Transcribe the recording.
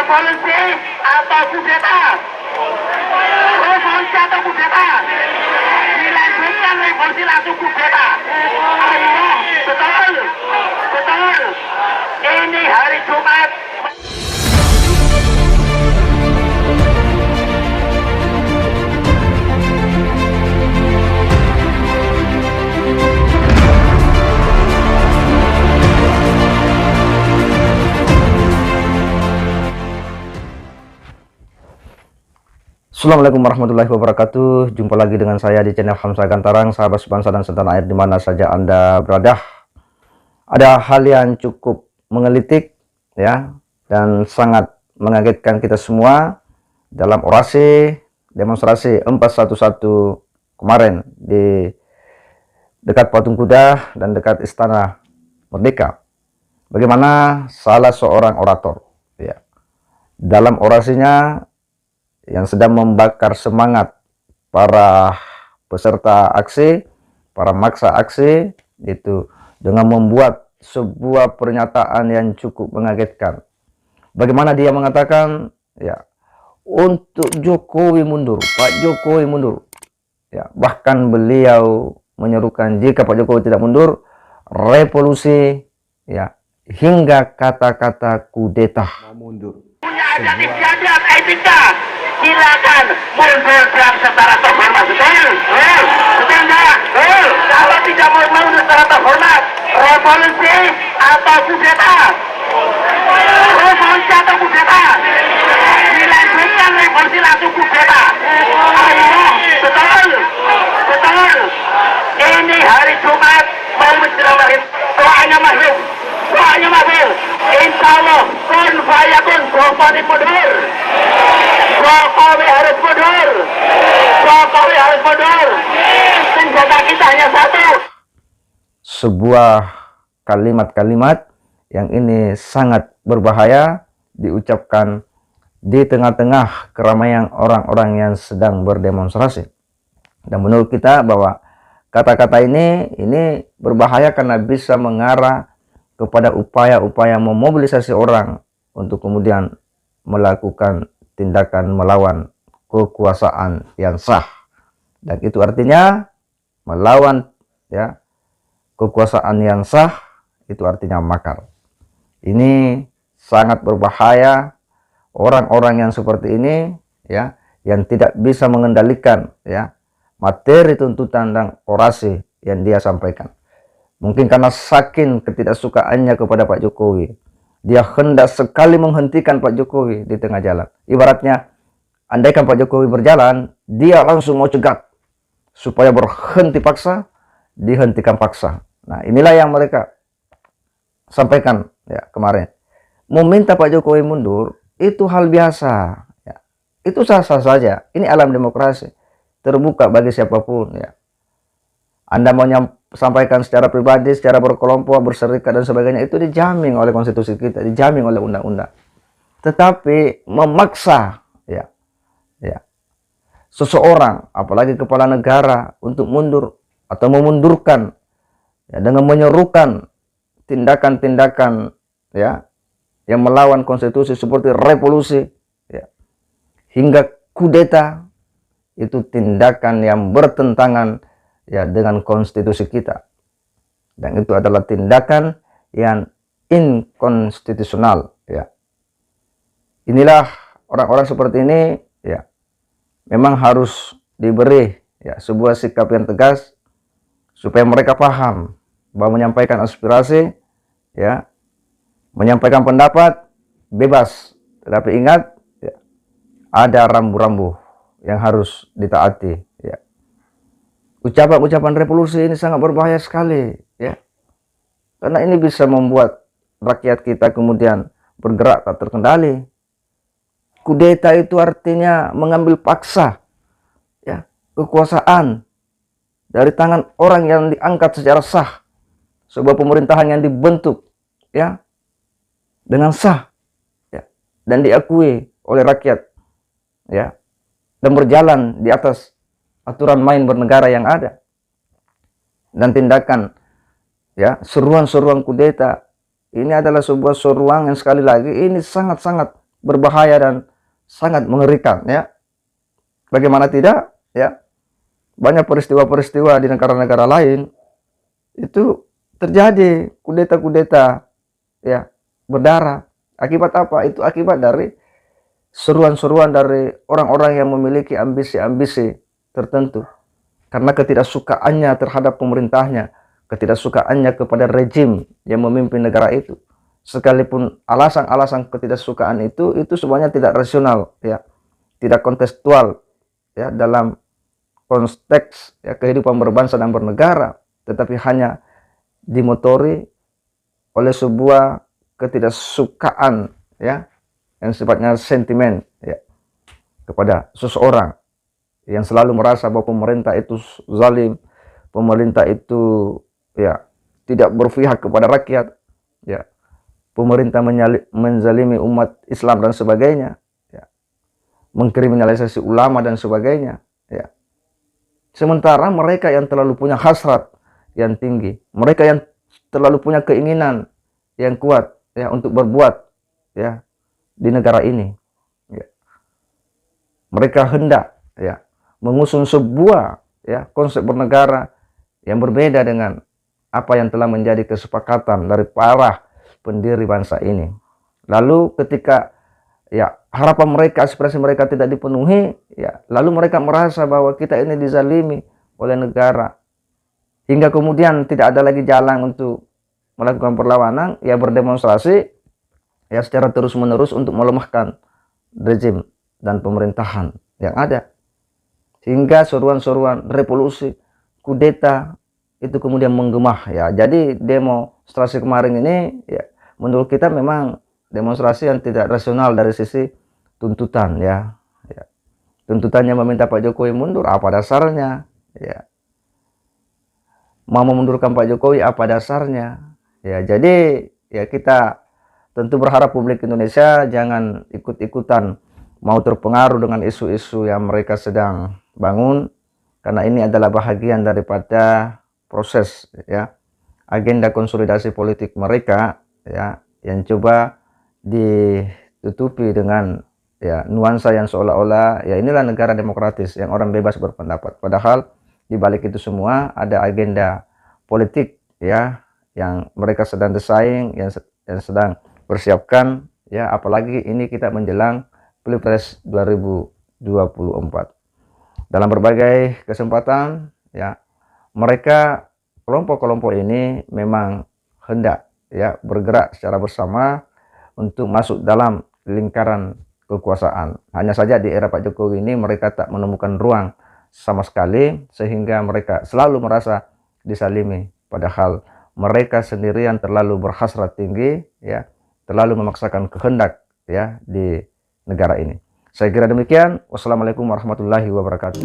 revolusi atau kudeta? Revolusi atau kudeta? Dilanjutkan revolusi langsung kudeta. Ayo, betul, betul. Ini hari Jumat. Assalamualaikum warahmatullahi wabarakatuh. Jumpa lagi dengan saya di channel Hamzah Gantarang, sahabat sebangsa dan setanah air di mana saja Anda berada. Ada hal yang cukup menggelitik ya dan sangat mengagetkan kita semua dalam orasi demonstrasi 411 kemarin di dekat Patung Kuda dan dekat Istana Merdeka. Bagaimana salah seorang orator ya dalam orasinya yang sedang membakar semangat para peserta aksi, para maksa aksi, itu dengan membuat sebuah pernyataan yang cukup mengagetkan. Bagaimana dia mengatakan, ya, untuk Jokowi mundur, Pak Jokowi mundur. Ya, bahkan beliau menyerukan jika Pak Jokowi tidak mundur, revolusi, ya, hingga kata-kata kudeta. Mundur. Punya adat etika. Silakan mundur dengan secara terhormat, betul? Betul nggak? Kalau tidak mau mundur secara terhormat, revolusi atau kudeta? Revolusi atau kudeta? Dilanjutkan revolusi langsung kudeta. Ayo, betul, betul. Ini hari Jumat mau menjelang doanya makhluk, doanya makhluk. Insya Allah kun fayakun Jokowi mundur. Jokowi harus mundur. Jokowi harus mundur. Senjata kita hanya satu. Sebuah kalimat-kalimat yang ini sangat berbahaya diucapkan di tengah-tengah keramaian orang-orang yang sedang berdemonstrasi. Dan menurut kita bahwa kata-kata ini berbahaya karena bisa mengarah kepada upaya-upaya memobilisasi orang untuk kemudian melakukan tindakan melawan kekuasaan yang sah, dan itu artinya melawan ya kekuasaan yang sah, itu artinya makar. Ini sangat berbahaya. Orang-orang yang seperti ini ya, yang tidak bisa mengendalikan ya materi tuntutan dan orasi yang dia sampaikan. Mungkin karena saking ketidaksukaannya kepada Pak Jokowi, dia hendak sekali menghentikan Pak Jokowi di tengah jalan. Ibaratnya, andaikan Pak Jokowi berjalan, dia langsung mau cegat supaya berhenti paksa, dihentikan paksa. Nah, inilah yang mereka sampaikan ya kemarin. Meminta Pak Jokowi mundur itu hal biasa. Ya. Itu sah-sah saja. Ini alam demokrasi, terbuka bagi siapapun. Ya. Anda mau sampaikan secara pribadi, secara berkelompok, berserikat dan sebagainya, itu dijamin oleh konstitusi kita, dijamin oleh undang-undang. Tetapi memaksa ya seseorang, apalagi kepala negara, untuk mundur atau memundurkan ya, dengan menyerukan tindakan-tindakan ya yang melawan konstitusi seperti revolusi ya, hingga kudeta, itu tindakan yang bertentangan ya dengan konstitusi kita, dan itu adalah tindakan yang inkonstitusional ya. Inilah orang-orang seperti ini ya memang harus diberi ya sebuah sikap yang tegas supaya mereka paham bahwa menyampaikan aspirasi ya, menyampaikan pendapat bebas, tetapi ingat ya, ada rambu-rambu yang harus ditaati ya. Ucapan-ucapan revolusi ini sangat berbahaya sekali ya, karena ini bisa membuat rakyat kita kemudian bergerak tak terkendali. Kudeta itu artinya mengambil paksa ya kekuasaan dari tangan orang yang diangkat secara sah, sebuah pemerintahan yang dibentuk ya dengan sah ya, dan diakui oleh rakyat ya, dan berjalan di atas aturan main bernegara yang ada. Dan tindakan ya seruan-seruan kudeta ini adalah sebuah seruan yang sekali lagi ini sangat-sangat berbahaya dan sangat mengerikan, ya. Bagaimana tidak, ya. Banyak peristiwa-peristiwa di negara-negara lain itu terjadi kudeta-kudeta, ya, berdarah. Akibat apa? Itu akibat dari seruan-seruan dari orang-orang yang memiliki ambisi-ambisi tertentu. Karena ketidaksukaannya terhadap pemerintahnya, ketidaksukaannya kepada rejim yang memimpin negara itu. Sekalipun alasan-alasan ketidaksukaan itu semuanya tidak rasional, ya, tidak kontekstual, ya, dalam konteks, ya, kehidupan berbangsa dan bernegara, tetapi hanya dimotori oleh sebuah ketidaksukaan, ya, yang sifatnya sentimen, ya, kepada seseorang yang selalu merasa bahwa pemerintah itu zalim, pemerintah itu, ya, tidak berpihak kepada rakyat, ya, pemerintah menzalimi umat Islam dan sebagainya, ya, mengkriminalisasi ulama dan sebagainya, ya. Sementara mereka yang terlalu punya hasrat yang tinggi, mereka yang terlalu punya keinginan yang kuat, ya, untuk berbuat, ya, di negara ini, ya. Mereka hendak, ya, mengusung sebuah, ya, konsep bernegara yang berbeda dengan apa yang telah menjadi kesepakatan dari para pendiri bangsa ini. Lalu ketika, ya, harapan mereka, aspirasi mereka tidak dipenuhi, ya, lalu mereka merasa bahwa kita ini dizalimi oleh negara, hingga kemudian tidak ada lagi jalan untuk melakukan perlawanan, ya, berdemonstrasi, ya, secara terus-menerus untuk melemahkan rejim dan pemerintahan yang ada. Hingga seruan-seruan revolusi, kudeta itu kemudian menggema, ya. Jadi demonstrasi kemarin ini, ya, menurut kita memang demonstrasi yang tidak rasional dari sisi tuntutan, ya. Ya. Tuntutannya meminta Pak Jokowi mundur, apa dasarnya, ya. Mau memundurkan Pak Jokowi, apa dasarnya, ya. Jadi, ya, kita tentu berharap publik Indonesia jangan ikut-ikutan mau terpengaruh dengan isu-isu yang mereka sedang bangun, karena ini adalah bahagian daripada proses, ya, agenda konsolidasi politik mereka, ya, yang coba ditutupi dengan, ya, nuansa yang seolah-olah, ya, inilah negara demokratis yang orang bebas berpendapat. Padahal di balik itu semua ada agenda politik, ya, yang mereka sedang desain, yang sedang persiapkan, ya, apalagi ini kita menjelang Pilpres 2024. Dalam berbagai kesempatan, ya, mereka, kelompok-kelompok ini memang hendak, ya, bergerak secara bersama untuk masuk dalam lingkaran kekuasaan. Hanya saja di era Pak Jokowi ini mereka tak menemukan ruang sama sekali, sehingga mereka selalu merasa disalimi, padahal mereka sendirian terlalu berhasrat tinggi, ya, terlalu memaksakan kehendak, ya, di negara ini. Saya kira demikian. Wassalamualaikum warahmatullahi wabarakatuh.